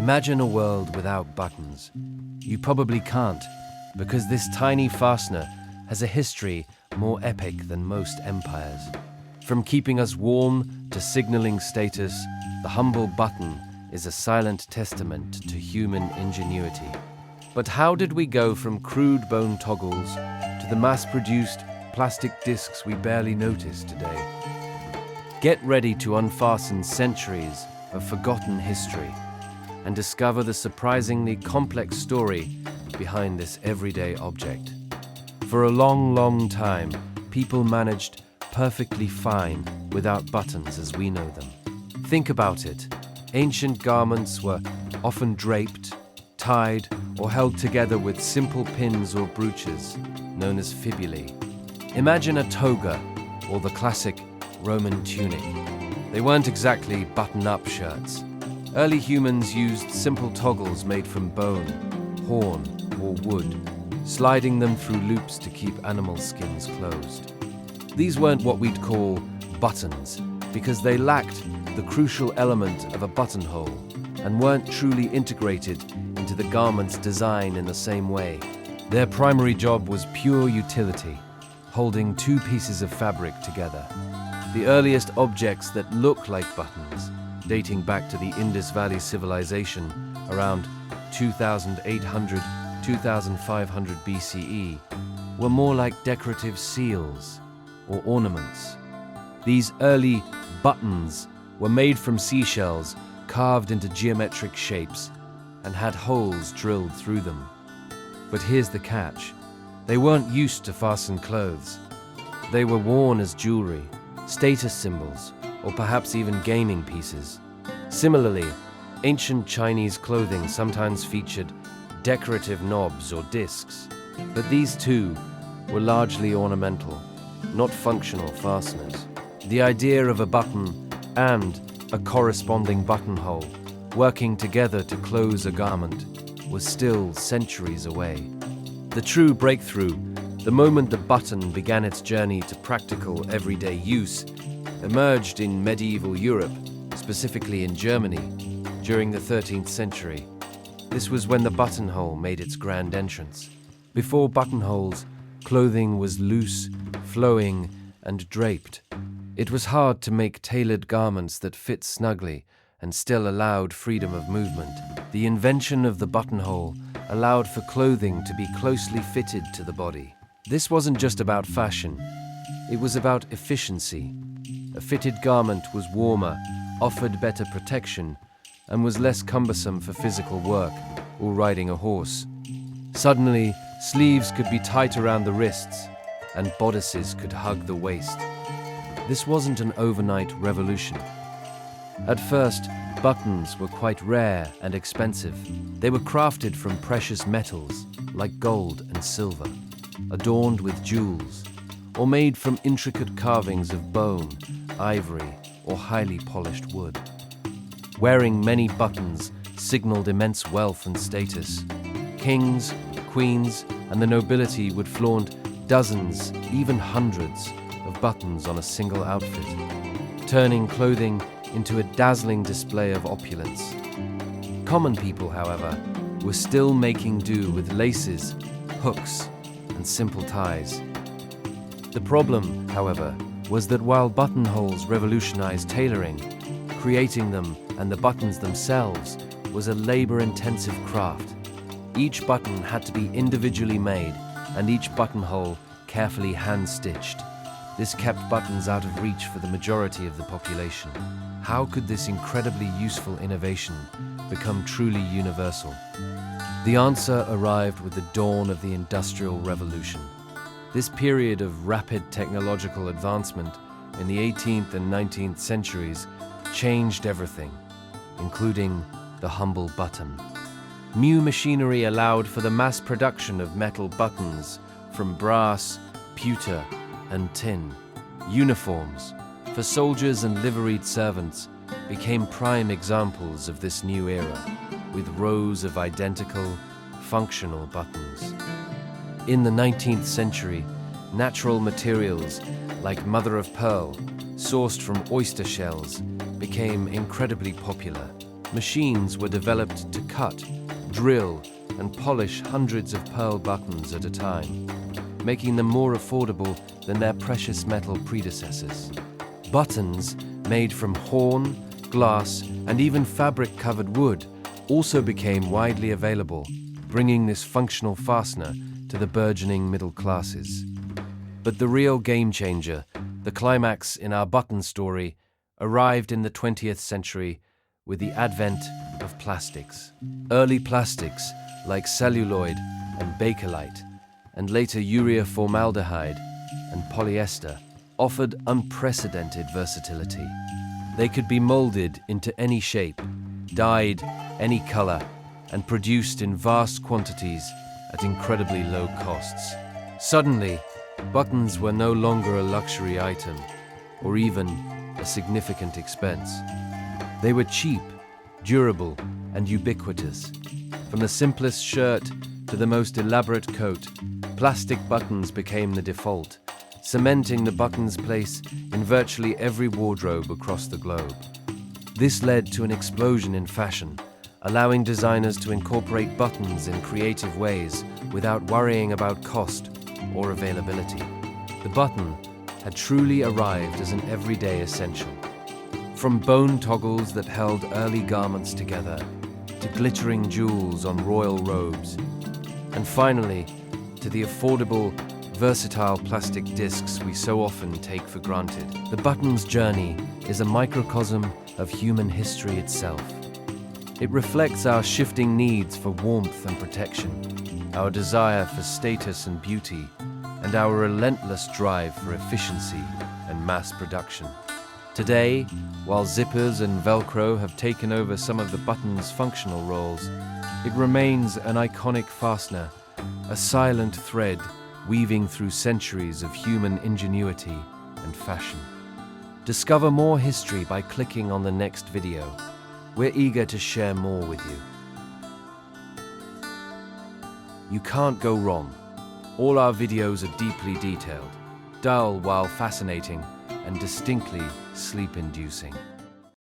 Imagine a world without buttons. You probably can't, because this tiny fastener has a history more epic than most empires. From keeping us warm to signaling status, the humble button is a silent testament to human ingenuity. But how did we go from crude bone toggles to the mass-produced plastic discs we barely notice today? Get ready to unfasten centuries of forgotten history and discover the surprisingly complex story behind this everyday object. For a long, long time, people managed perfectly fine without buttons as we know them. Think about it. Ancient garments were often draped, tied, or held together with simple pins or brooches, known as fibulae. Imagine a toga, or the classic Roman tunic. They weren't exactly button-up shirts. Early humans used simple toggles made from bone, horn, or wood, sliding them through loops to keep animal skins closed. These weren't what we'd call buttons, because they lacked the crucial element of a buttonhole and weren't truly integrated into the garment's design in the same way. Their primary job was pure utility, holding two pieces of fabric together. The earliest objects that look like buttons, dating back to the Indus Valley civilization around 2800–2500 BCE, were more like decorative seals or ornaments. These early buttons were made from seashells carved into geometric shapes and had holes drilled through them. But here's the catch. They weren't used to fasten clothes. They were worn as jewelry, status symbols, or perhaps even gaming pieces. Similarly, ancient Chinese clothing sometimes featured decorative knobs or discs, but these too were largely ornamental, not functional fasteners. The idea of a button and a corresponding buttonhole working together to close a garment was still centuries away. The true breakthrough, the moment the button began its journey to practical everyday use, emerged in medieval Europe, specifically in Germany, during the 13th century. This was when the buttonhole made its grand entrance. Before buttonholes, clothing was loose, flowing, and draped. It was hard to make tailored garments that fit snugly and still allowed freedom of movement. The invention of the buttonhole allowed for clothing to be closely fitted to the body. This wasn't just about fashion, it was about efficiency. A fitted garment was warmer, offered better protection, and was less cumbersome for physical work or riding a horse. Suddenly, sleeves could be tight around the wrists, and bodices could hug the waist. This wasn't an overnight revolution. At first, buttons were quite rare and expensive. They were crafted from precious metals, like gold and silver, adorned with jewels, or made from intricate carvings of bone, ivory, or highly polished wood. Wearing many buttons signaled immense wealth and status. Kings, queens, and the nobility would flaunt dozens, even hundreds, of buttons on a single outfit, turning clothing into a dazzling display of opulence. Common people, however, were still making do with laces, hooks, and simple ties. The problem, however, was that while buttonholes revolutionized tailoring, creating them and the buttons themselves was a labor-intensive craft. Each button had to be individually made, and each buttonhole carefully hand-stitched. This kept buttons out of reach for the majority of the population. How could this incredibly useful innovation become truly universal? The answer arrived with the dawn of the Industrial Revolution. This period of rapid technological advancement in the 18th and 19th centuries changed everything, including the humble button. New machinery allowed for the mass production of metal buttons from brass, pewter, and tin. Uniforms for soldiers and liveried servants became prime examples of this new era, with rows of identical, functional buttons. In the 19th century, natural materials like mother of pearl, sourced from oyster shells, became incredibly popular. machines were developed to cut, drill, and polish hundreds of pearl buttons at a time, making them more affordable than their precious metal predecessors. Buttons made from horn, glass, and even fabric-covered wood also became widely available, bringing this functional fastener to the burgeoning middle classes. But the real game changer, the climax in our button story, arrived in the 20th century with the advent of plastics. Early plastics like celluloid and bakelite, and later urea formaldehyde and polyester, offered unprecedented versatility. They could be molded into any shape, dyed any color, and produced in vast quantities at incredibly low costs. Suddenly, buttons were no longer a luxury item, or even a significant expense. They were cheap, durable, and ubiquitous. From the simplest shirt to the most elaborate coat, plastic buttons became the default, cementing the button's place in virtually every wardrobe across the globe. This led to an explosion in fashion, allowing designers to incorporate buttons in creative ways without worrying about cost or availability. The button had truly arrived as an everyday essential. From bone toggles that held early garments together, to glittering jewels on royal robes, and finally, to the affordable, versatile plastic discs we so often take for granted. The button's journey is a microcosm of human history itself. It reflects our shifting needs for warmth and protection, our desire for status and beauty, and our relentless drive for efficiency and mass production. Today, while zippers and Velcro have taken over some of the button's functional roles, it remains an iconic fastener, a silent thread weaving through centuries of human ingenuity and fashion. Discover more history by clicking on the next video. We're eager to share more with you. You can't go wrong. All our videos are deeply detailed, dull while fascinating, and distinctly sleep-inducing.